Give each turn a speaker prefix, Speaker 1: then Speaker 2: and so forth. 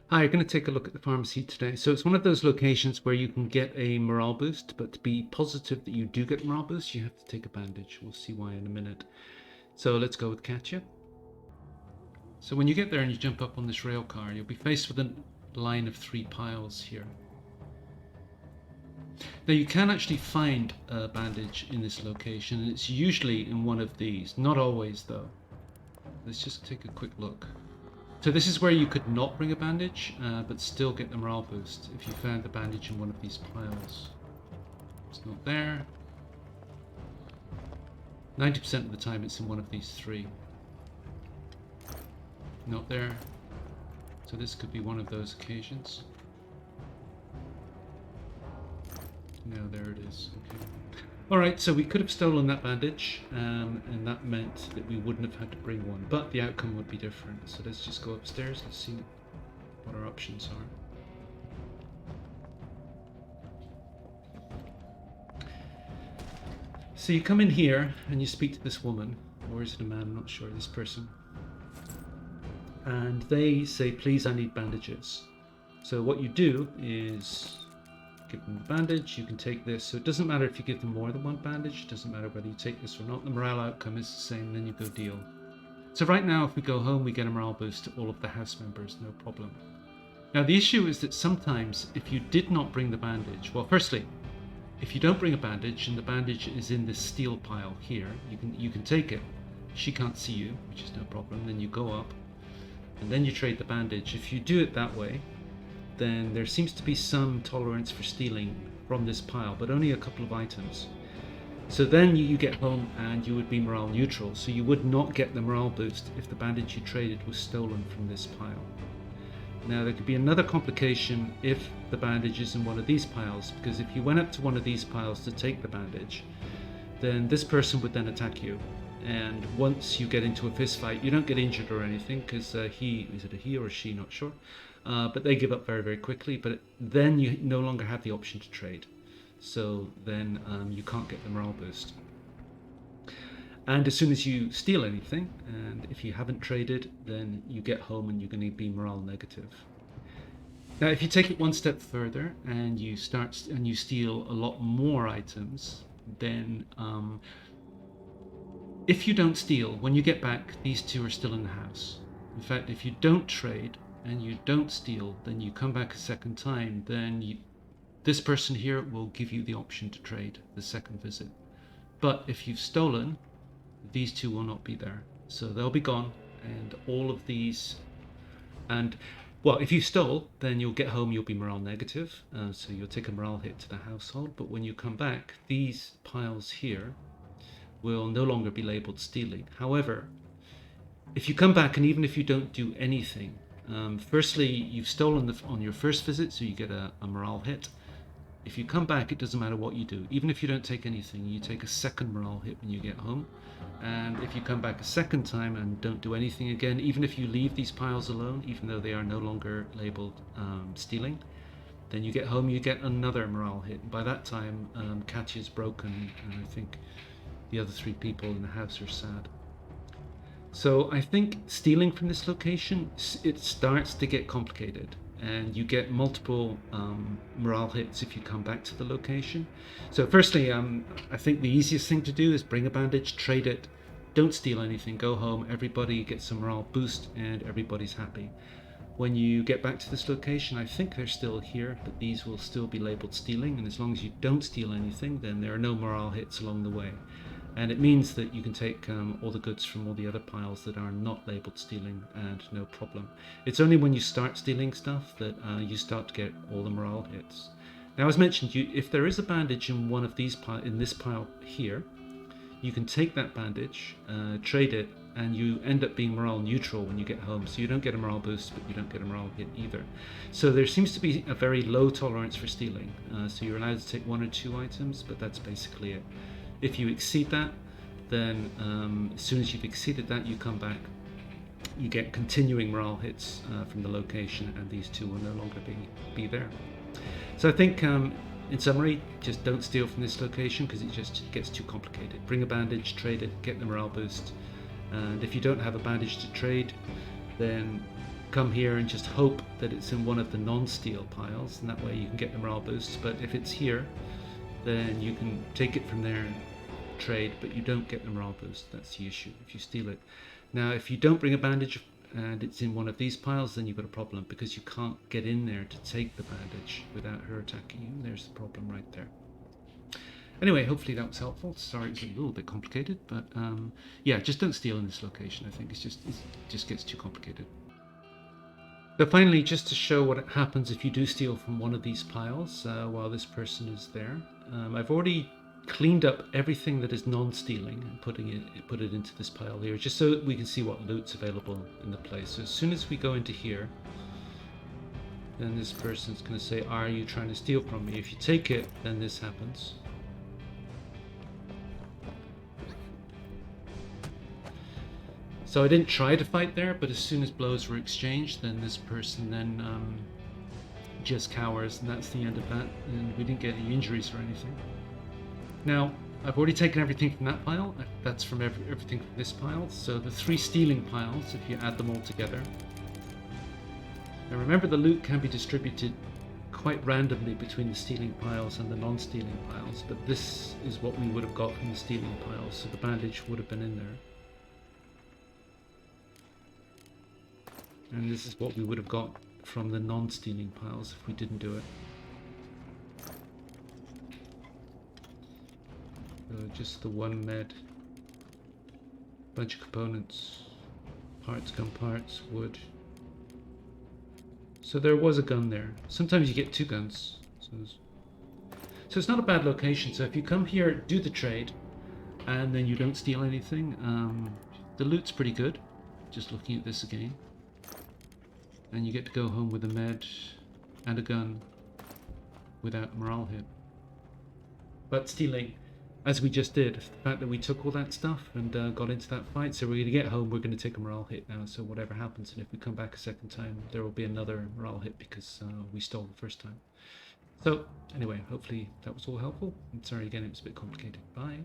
Speaker 1: Hi, you're going to take a look at the pharmacy today. So it's one of those locations where you can get a morale boost, but to be positive that you do get morale boost, you have to take a bandage. We'll see why in a minute. So let's go with Katya. So when you get there and you jump up on this rail car, you'll be faced with a line of 3 piles here. Now you can actually find a bandage in this location, and it's usually in one of these. Not always though. Let's just take a quick look. So this is where you could not bring a bandage, but still get the morale boost if you found the bandage in one of these piles. It's not there. 90% of the time it's in one of these 3. Not there. So this could be one of those occasions. No, there it is. Okay. Alright, so we could have stolen that bandage, and that meant that we wouldn't have had to bring one, but the outcome would be different. So let's just go upstairs, let's see what our options are. So you come in here and you speak to this woman, or is it a man, I'm not sure, this person. And they say, please, I need bandages. So what you do is give them the bandage, you can take this. So it doesn't matter if you give them more than one bandage, it doesn't matter whether you take this or not, the morale outcome is the same, then you go deal. So right now if we go home we get a morale boost to all of the house members, no problem. Now the issue is that sometimes if you did not bring the bandage, well firstly, if you don't bring a bandage and the bandage is in this steel pile here, you can take it. She can't see you, which is no problem, then you go up and then you trade the bandage. If you do it that way, then there seems to be some tolerance for stealing from this pile, but only a couple of items. So then you get home and you would be morale neutral, so you would not get the morale boost if the bandage you traded was stolen from this pile. Now there could be another complication if the bandage is in one of these piles, because if you went up to one of these piles to take the bandage, then this person would then attack you. And once you get into a fist fight, you don't get injured or anything, because is it a he or a she, not sure. But they give up very, very quickly, but then you no longer have the option to trade. So then you can't get the morale boost. And as soon as you steal anything, and if you haven't traded, then you get home and you're going to be morale negative. Now, if you take it one step further and you steal a lot more items, then if you don't steal, when you get back, these 2 are still in the house. In fact, if you don't trade and you don't steal, then you come back a second time, then this person here will give you the option to trade the second visit. But if you've stolen, these 2 will not be there. So they'll be gone, and all of these, and well, if you stole, then you'll get home, you'll be morale negative, so you'll take a morale hit to the household. But when you come back, these piles here will no longer be labeled stealing. However, if you come back and even if you don't do anything, firstly, you've stolen on your first visit, so you get a morale hit. If you come back, it doesn't matter what you do. Even if you don't take anything, you take a second morale hit when you get home. And if you come back a second time and don't do anything again, even if you leave these piles alone, even though they are no longer labeled stealing, then you get home, you get another morale hit. And by that time, Katya's broken, and I think the other 3 people in the house are sad. So I think stealing from this location, it starts to get complicated, and you get multiple morale hits if you come back to the location. So firstly, I think the easiest thing to do is bring a bandage, trade it, don't steal anything, go home, everybody gets a morale boost and everybody's happy. When you get back to this location, I think they're still here, but these will still be labeled stealing, and as long as you don't steal anything, then there are no morale hits along the way. And it means that you can take all the goods from all the other piles that are not labeled stealing, and no problem. It's only when you start stealing stuff that you start to get all the morale hits. Now, as mentioned, if there is a bandage in one of these in this pile here, you can take that bandage, trade it, and you end up being morale neutral when you get home. So you don't get a morale boost, but you don't get a morale hit either. So there seems to be a very low tolerance for stealing. So you're allowed to take 1 or 2 items, but that's basically it. If you exceed that, then as soon as you've exceeded that, you come back. You get continuing morale hits from the location, and these 2 will no longer be there. So I think, in summary, just don't steal from this location because it just gets too complicated. Bring a bandage, trade it, get the morale boost. And if you don't have a bandage to trade, then come here and just hope that it's in one of the non-steel piles, and that way you can get the morale boosts. But if it's here, then you can take it from there and trade, but you don't get the morale boost. That's the issue if you steal it. Now, if you don't bring a bandage and it's in one of these piles, then you've got a problem because you can't get in there to take the bandage without her attacking you. There's the problem right there. Anyway, hopefully that was helpful. Sorry, it's a little bit complicated, but yeah, just don't steal in this location. I think it just gets too complicated. So finally, just to show what happens if you do steal from one of these piles while this person is there, I've already cleaned up everything that is non-stealing and put it into this pile here, just so we can see what loot's available in the place. So as soon as we go into here, then this person's going to say, "Are you trying to steal from me?" If you take it, then this happens. So I didn't try to fight there, but as soon as blows were exchanged, then this person then just cowers, and that's the end of that. And we didn't get any injuries or anything. Now, I've already taken everything from that pile. That's from everything from this pile. So the 3 stealing piles, if you add them all together. Now remember, the loot can be distributed quite randomly between the stealing piles and the non-stealing piles, but this is what we would have got from the stealing piles, so the bandage would have been in there. And this is what we would have got from the non-stealing piles if we didn't do it. Just the 1 med, bunch of components, parts, gun parts, wood. So there was a gun there. Sometimes you get 2 guns. So it's not a bad location. So if you come here, do the trade, and then you don't steal anything, the loot's pretty good. Just looking at this again. And you get to go home with a med and a gun without a morale hit. But stealing, as we just did, the fact that we took all that stuff and got into that fight, so we're going to get home, we're going to take a morale hit now, so whatever happens, and if we come back a second time, there will be another morale hit because we stole the first time. So anyway, hopefully that was all helpful. I'm sorry again, it was a bit complicated. Bye.